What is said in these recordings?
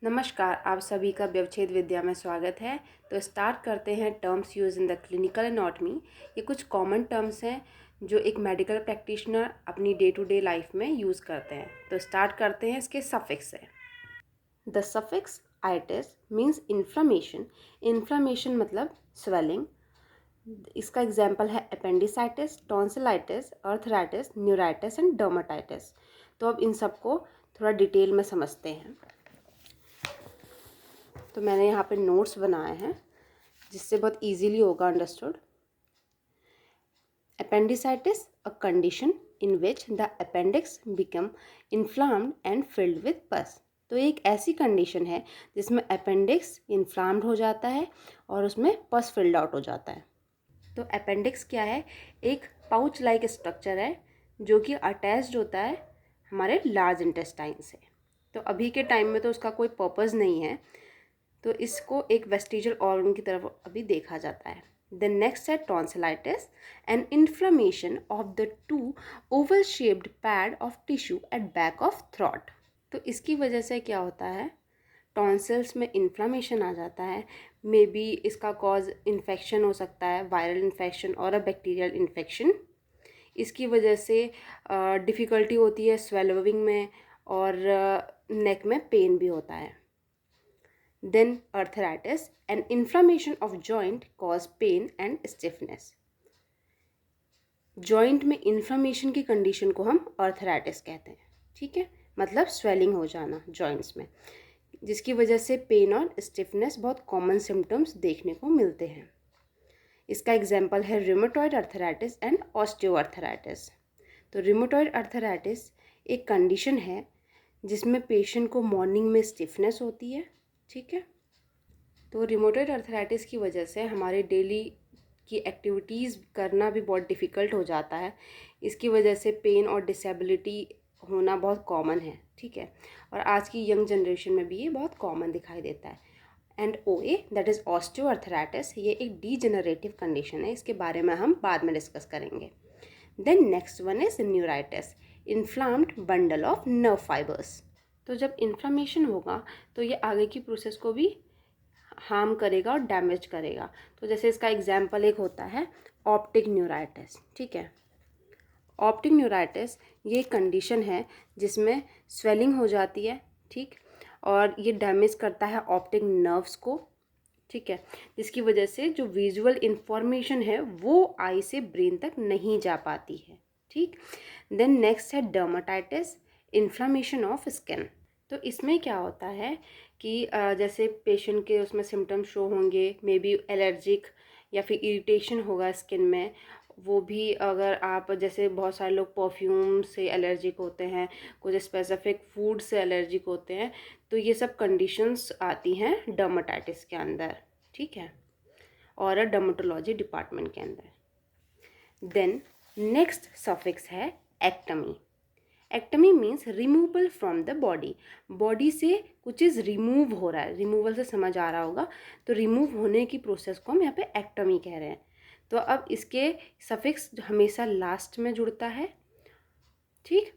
नमस्कार, आप सभी का व्यवच्छेद विद्या में स्वागत है। तो स्टार्ट करते हैं terms use in the clinical anatomy. ये कुछ कॉमन टर्म्स हैं जो एक मेडिकल प्रैक्टिशनर अपनी डे टू डे लाइफ में यूज़ करते हैं। तो स्टार्ट करते हैं इसके सफिक्स से। The suffix itis means inflammation. Inflammation मतलब स्वेलिंग। इसका एग्जाम्पल है appendicitis, tonsillitis, arthritis, neuritis and dermatitis. तो अब इन सबको थोड़ा डिटेल में समझते हैं। तो मैंने यहाँ पे नोट्स बनाए हैं जिससे बहुत इजीली होगा understood. Appendicitis a condition in which the appendix become inflamed and filled with पस। तो एक ऐसी कंडीशन है जिसमें अपेंडिक्स इन्फ्लाम्ड हो जाता है और उसमें पस फिल्ड आउट हो जाता है। तो अपेंडिक्स क्या है? एक पाउच लाइक स्ट्रक्चर है जो कि अटैच्ड होता है हमारे लार्ज इंटेस्टाइन से। तो अभी के टाइम में तो उसका कोई पर्पज़ नहीं है, तो इसको एक वेस्टिजियल ऑर्गन की तरफ अभी देखा जाता है। द नेक्स्ट है tonsillitis, an inflammation of the two oval shaped pad of tissue at back of throat. तो इसकी वजह से क्या होता है, टॉन्सिल्स में इन्फ्लेमेशन आ जाता है। मे बी इसका कॉज इन्फेक्शन हो सकता है, वायरल इन्फेक्शन और अ बैक्टीरियल इन्फेक्शन। इसकी वजह से डिफ़िकल्टी होती है स्वेलोइंग में और नेक में पेन भी होता है। Then arthritis, an inflammation of joint cause pain and stiffness. Joint में इन्फ्लामेशन की कंडीशन को हम अर्थराइटिस कहते हैं, ठीक है, मतलब स्वेलिंग हो जाना जॉइंट्स में, जिसकी वजह से पेन और स्टिफनेस बहुत कॉमन सिम्टम्स देखने को मिलते हैं। इसका एग्जाम्पल है रिमेटॉइड अर्थराइटिस एंड ऑस्टियोआर्थराइटिस। तो रिमेटॉइड अर्थराइटिस एक कंडीशन है जिसमें पेशेंट को मॉर्निंग में स्टिफनेस होती है, ठीक है। तो रिमोटॉइड अर्थराइटिस की वजह से हमारे डेली की एक्टिविटीज़ करना भी बहुत डिफ़िकल्ट हो जाता है। इसकी वजह से पेन और डिसेबिलिटी होना बहुत कॉमन है, ठीक है, और आज की यंग जनरेशन में भी ये बहुत कॉमन दिखाई देता है। And OA that is osteoarthritis, ये एक डीजेनरेटिव कंडीशन है, इसके बारे में हम बाद में डिस्कस करेंगे। Then next one is neuritis, inflamed bundle of nerve fibres. तो जब इन्फ्लामेशन होगा तो ये आगे की प्रोसेस को भी हार्म करेगा और डैमेज करेगा। तो जैसे इसका एग्जाम्पल एक होता है ऑप्टिक न्यूराइटिस, ठीक है। ऑप्टिक न्यूराइटिस ये एक कंडीशन है जिसमें स्वेलिंग हो जाती है, ठीक, और ये डैमेज करता है ऑप्टिक नर्व्स को, ठीक है, जिसकी वजह से जो विजुअल इंफॉर्मेशन है वो आई से ब्रेन तक नहीं जा पाती है, ठीक। देन नेक्स्ट है डर्माटाइटिस, इन्फ्लामेशन ऑफ स्किन। तो इसमें क्या होता है कि जैसे पेशेंट के उसमें सिम्टम्स शो होंगे, मे बी एलर्जिक या फिर इरिटेशन होगा स्किन में। वो भी अगर आप जैसे बहुत सारे लोग परफ्यूम से एलर्जिक होते हैं, कुछ स्पेसिफिक फूड से एलर्जिक होते हैं, तो ये सब कंडीशंस आती हैं डर्माटाइटिस के अंदर, ठीक है, और डर्मेटोलॉजी डिपार्टमेंट के अंदर। देन नेक्स्ट सफिक्स है ectomy. Ectomy means removal from the body. Body से कुछ चीज़ रिमूव हो रहा है, रिमूवल से समझ आ रहा होगा, तो रिमूव होने की प्रोसेस को हम यहाँ पे एक्टमी कह रहे हैं। तो अब इसके सफिक्स हमेशा लास्ट में जुड़ता है, ठीक।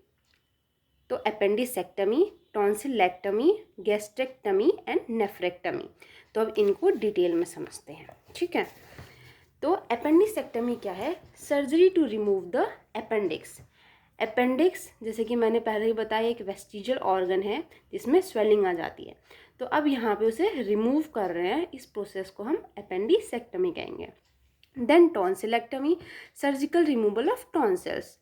तो अपेंडिसेक्टमी, टॉन्सिलेक्टमी, गैस्ट्रेक्टमी एंड नेफ्रेक्टमी। तो अब इनको डिटेल में समझते हैं, ठीक है। तो अपेंडिसेक्टमी क्या है? Surgery to remove the appendix. Appendix जैसे कि मैंने पहले ही बताया एक वेस्टिजियल ऑर्गन है जिसमें स्वेलिंग आ जाती है, तो अब यहाँ पे उसे रिमूव कर रहे हैं, इस प्रोसेस को हम अपेंडिसेक्टमी कहेंगे। Then tonsillectomy, surgical removal of tonsils.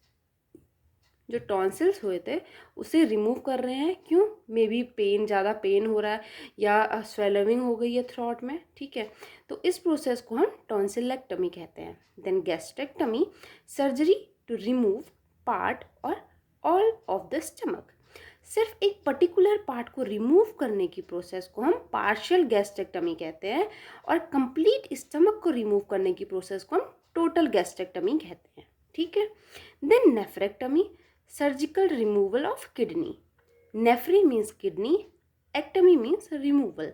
जो टॉन्सिल्स हुए थे उसे रिमूव कर रहे हैं, क्यों? मे बी पेन, ज़्यादा पेन हो रहा है या स्वेलिंग हो गई है थ्रोट में, ठीक है, तो इस प्रोसेस को हम टॉन्सिलेक्टमी कहते हैं। Then gastrectomy, surgery to remove part और ऑल ऑफ द स्टमक। सिर्फ एक पर्टिकुलर पार्ट को रिमूव करने की प्रोसेस को हम पार्शियल गैस्ट्रेक्टमी कहते हैं, और कंप्लीट स्टमक को रिमूव करने की प्रोसेस को हम टोटल गैस्ट्रेक्टमी कहते हैं, ठीक है। Then nephrectomy, surgical removal of kidney. Nephri means kidney, ectomy means removal.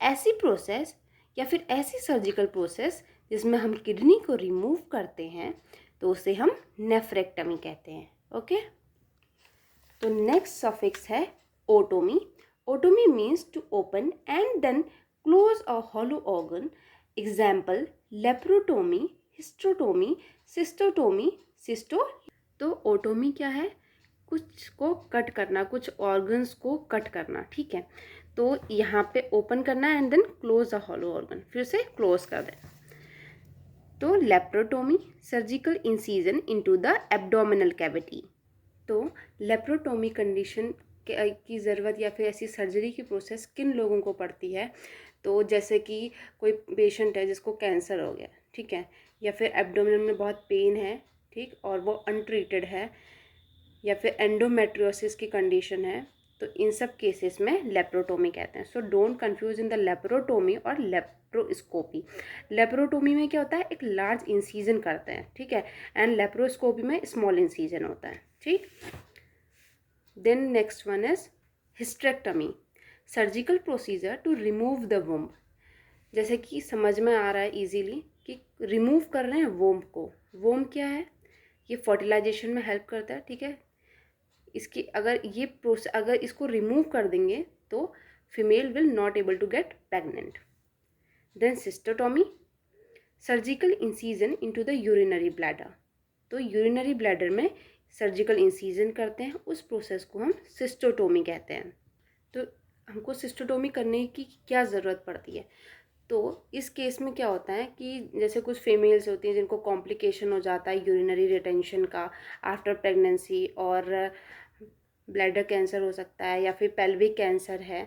ऐसी प्रोसेस या फिर ऐसी सर्जिकल प्रोसेस जिसमें हम किडनी को रिमूव करते हैं तो उसे हम नेफ्रेक्टमी कहते हैं, ओके। तो नेक्स्ट सफिक्स है ओटोमी। Otomy means to open and then close a hollow organ. Example, laparotomy, hysterotomy, cystotomy, cysto. तो ओटोमी क्या है? कुछ को कट करना, कुछ ऑर्गन्स को कट करना, ठीक है। तो यहाँ पे ओपन करना and then close the hollow organ, फिर से क्लोज कर दें। तो laparotomy, surgical incision into the abdominal cavity. तो लेप्रोटोमी कंडीशन की ज़रूरत या फिर ऐसी सर्जरी की प्रोसेस किन लोगों को पड़ती है? तो जैसे कि कोई पेशेंट है जिसको कैंसर हो गया, ठीक है, या फिर एब्डोमिनल में बहुत पेन है, ठीक, और वो अनट्रीटेड है, या फिर एंडोमेट्रियोसिस की कंडीशन है, तो इन सब केसेस में लेप्रोटोमी कहते हैं। So don't confuse in the laparotomy और लेप्रोस्कोपी। लेप्रोटोमी में क्या होता है? एक लार्ज इंसीजन करते हैं, ठीक है, एंड लेप्रोस्कोपी में स्मॉल इंसीजन होता है, ठीक। Then next one is hysterectomy, surgical procedure to remove the womb. जैसे कि समझ में आ रहा है इजीली कि रिमूव कर रहे हैं वोम्ब को। वोम्ब क्या है? ये फर्टिलाइजेशन में हेल्प करता है, ठीक है। इसकी अगर इसको रिमूव कर देंगे तो female will not able to get pregnant. Then cystotomy, surgical incision into the urinary bladder. तो यूरिनरी ब्लैडर में सर्जिकल इंसीजन करते हैं, उस प्रोसेस को हम सिस्टोटोमी कहते हैं। तो हमको सिस्टोटोमी करने की क्या ज़रूरत पड़ती है? तो इस केस में क्या होता है कि जैसे कुछ फीमेल्स होती हैं जिनको कॉम्प्लिकेशन हो जाता है यूरिनरी रिटेंशन का आफ्टर प्रेगनेंसी, और ब्लैडर कैंसर हो सकता है या फिर पेल्विक कैंसर है,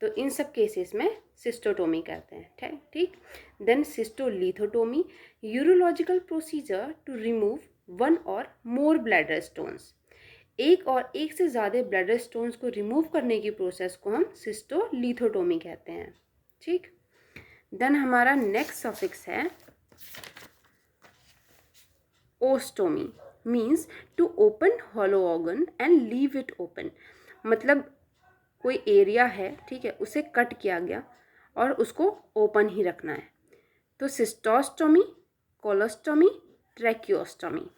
तो इन सब केसेस में सिस्टोटोमी करते हैं, ठीक। Then cystolithotomy, urological procedure to remove one और मोर ब्लैडर स्टोन्स। एक और एक से ज़्यादा ब्लैडर स्टोन्स को रिमूव करने की प्रोसेस को हम सिस्टोलिथोटोमी कहते हैं, ठीक। देन हमारा नेक्स्ट सफिक्स है ostomy, means to open hollow organ and leave it open. मतलब कोई एरिया है, ठीक है, उसे कट किया गया और उसको ओपन ही रखना है। तो सिस्टोस्टोमी, कोलोस्टोमी, ट्रैकियोस्टोमी।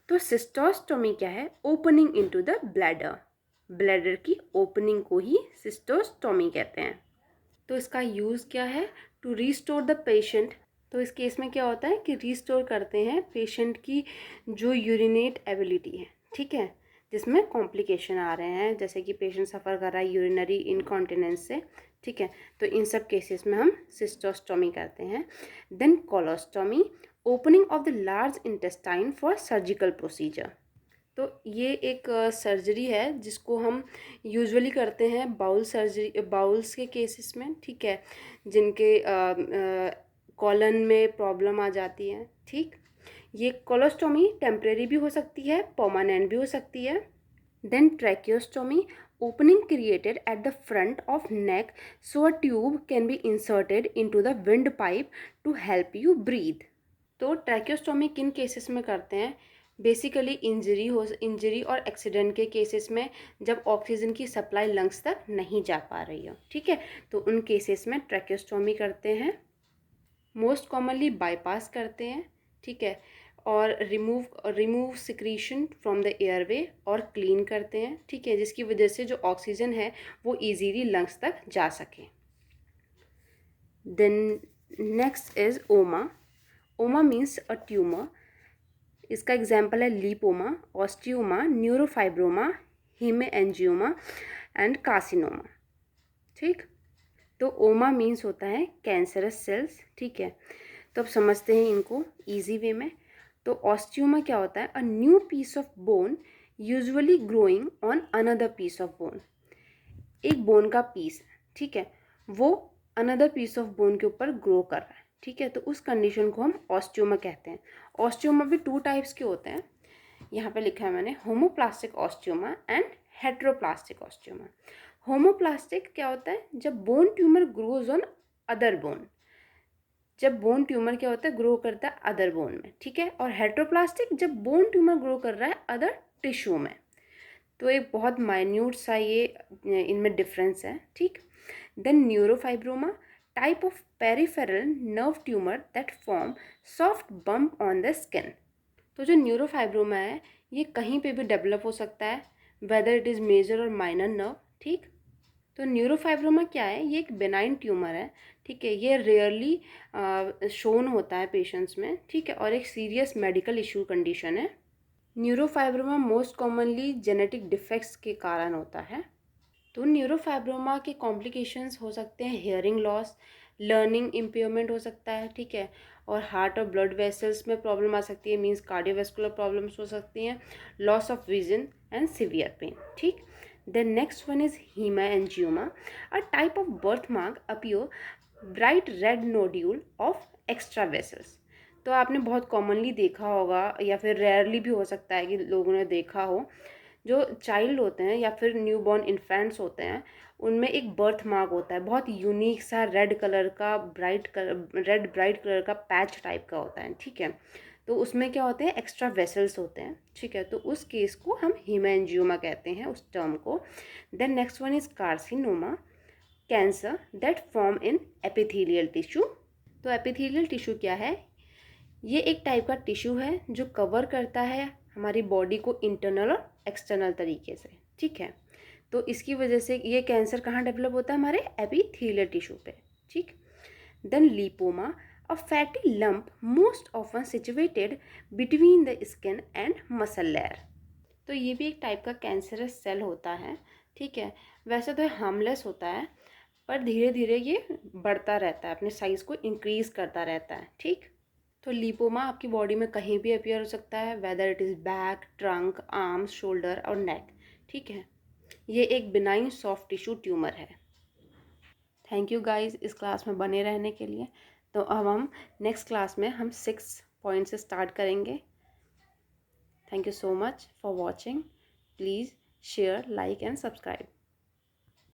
तो सिस्टोस्टोमी क्या है? Opening into the bladder. Bladder की ओपनिंग को ही सिस्टोस्टोमी कहते हैं। तो इसका यूज़ क्या है? To restore the patient. तो इस केस में क्या होता है कि रिस्टोर करते हैं पेशेंट की जो यूरिनेट एबिलिटी है, ठीक है, जिसमें कॉम्प्लिकेशन आ रहे हैं, जैसे कि पेशेंट सफ़र कर रहा है यूरिनरी इनकॉन्टिनेंस से, ठीक है, तो इन सब केसेस में हम सिस्टोस्टोमी करते हैं। Then colostomy, opening of the large intestine for surgical procedure. तो ये एक सर्जरी है जिसको हम यूजुअली करते हैं बाउल सर्जरी, बाउल्स के केसेस में, ठीक है, जिनके कॉलन में प्रॉब्लम आ जाती है, ठीक। ये कोलोस्टोमी टेम्परेरी भी हो सकती है, परमानेंट भी हो सकती है। Then tracheostomy, opening created at the front of neck so a tube can be inserted into the windpipe to help you breathe. तो ट्रैकियोस्टोमी किन केसेस में करते हैं? बेसिकली इंजरी और एक्सीडेंट के केसेस में, जब ऑक्सीजन की सप्लाई लंग्स तक नहीं जा पा रही हो, ठीक है, तो उन केसेस में ट्रैकियोस्टोमी करते हैं। मोस्ट कॉमनली बाईपास करते हैं, ठीक है, और remove secretion from the airway और क्लीन करते हैं, ठीक है, जिसकी वजह से जो ऑक्सीजन है वो इजीली लंग्स तक जा सके। देन नेक्स्ट इज ओमा। ओमा मीन्स अ ट्यूमर। इसका एग्जाम्पल है लीपोमा, ऑस्टियोमा, न्यूरोफाइब्रोमा, हीमेएंजियोमा एंड कार्सिनोमा, ठीक। तो ओमा मीन्स होता है कैंसरस सेल्स, ठीक है। तो अब समझते हैं इनको इजी वे में। तो ऑस्टियोमा क्या होता है? A new piece of bone usually growing on another piece of bone. एक बोन का पीस, ठीक है, वो अनदर पीस ऑफ बोन के ऊपर ग्रो कर रहा है, ठीक है, तो उस कंडीशन को हम ऑस्टियोमा कहते हैं। ऑस्टियोमा भी 2 टाइप्स के होते हैं, यहाँ पे लिखा है मैंने, होमोप्लास्टिक ऑस्टियोमा एंड हेट्रोप्लास्टिक ऑस्टियोमा। होमोप्लास्टिक क्या होता है? जब bone tumour grows on other bone. जब बोन ट्यूमर क्या होता है? ग्रो करता है अदर बोन में, ठीक है। और हेट्रोप्लास्टिक जब बोन ट्यूमर ग्रो कर रहा है अदर टिश्यू में। तो एक बहुत माइन्यूट सा ये इनमें डिफरेंस है, ठीक। Then neurofibroma, type of peripheral nerve tumour that form soft bump on the skin. तो जो न्यूरोफाइब्रोमा है ये कहीं पे भी डेवलप हो सकता है, वेदर इट इज़ मेजर और माइनर नर्व, ठीक। तो न्यूरोफाइब्रोमा क्या है? ये एक बेनाइन ट्यूमर है, ठीक है। ये रेयरली शोन होता है पेशेंट्स में, ठीक है, और एक सीरियस मेडिकल इशू कंडीशन है। Neurofibroma most commonly genetic defects के कारण होता है। तो न्यूरोफाइब्रोमा के कॉम्प्लिकेशंस हो सकते हैं हेयरिंग लॉस, लर्निंग इम्पेयरमेंट हो सकता है, ठीक है, और हार्ट और ब्लड वेसल्स में प्रॉब्लम आ सकती है, मींस कार्डियोवैस्कुलर प्रॉब्लम्स हो सकती हैं, loss of vision and severe pain, ठीक। The next one is hemangioma, a type of birthmark appear bright red nodule of extra vessels. तो आपने बहुत कॉमनली देखा होगा या फिर रेयरली भी हो सकता है कि लोगों ने देखा हो, जो चाइल्ड होते हैं या फिर न्यू बॉर्न इन्फेंट्स होते हैं, उनमें एक बर्थ मार्क होता है, बहुत यूनिक सा रेड कलर का ब्राइट कलर का पैच टाइप का होता है, ठीक है। तो उसमें क्या होते हैं? एक्स्ट्रा वेसल्स होते हैं, ठीक है। तो उस केस को हम हीमाएंजियोमा कहते हैं, उस टर्म को। Then next one is carcinoma, cancer that form in epithelial tissue. तो एपिथेलियल टिश्यू क्या है? ये एक टाइप का टिश्यू है जो कवर करता है हमारी बॉडी को इंटरनल और एक्सटर्नल तरीके से, ठीक है। तो इसकी वजह से ये कैंसर कहाँ डेवलप होता है? हमारे एपिथेलियल टिश्यू पे, ठीक। Then lipoma, a fatty lump most often situated between the skin and muscle layer. तो ये भी एक टाइप का कैंसरस सेल होता है, ठीक है। वैसे तो हार्मलेस होता है, पर धीरे धीरे ये बढ़ता रहता है, अपने साइज़ को इंक्रीज करता रहता है, ठीक। तो लिपोमा आपकी बॉडी में कहीं भी अपीयर हो सकता है, whether it is back, trunk, arms, shoulder और नेक, ठीक है। ये एक बिनाइन सॉफ्ट टिश्यू ट्यूमर है। थैंक यू गाइस इस क्लास में बने रहने के लिए। तो अब हम नेक्स्ट क्लास में हम 6 पॉइंट से स्टार्ट करेंगे। Thank you so much for watching. Please share, like and subscribe.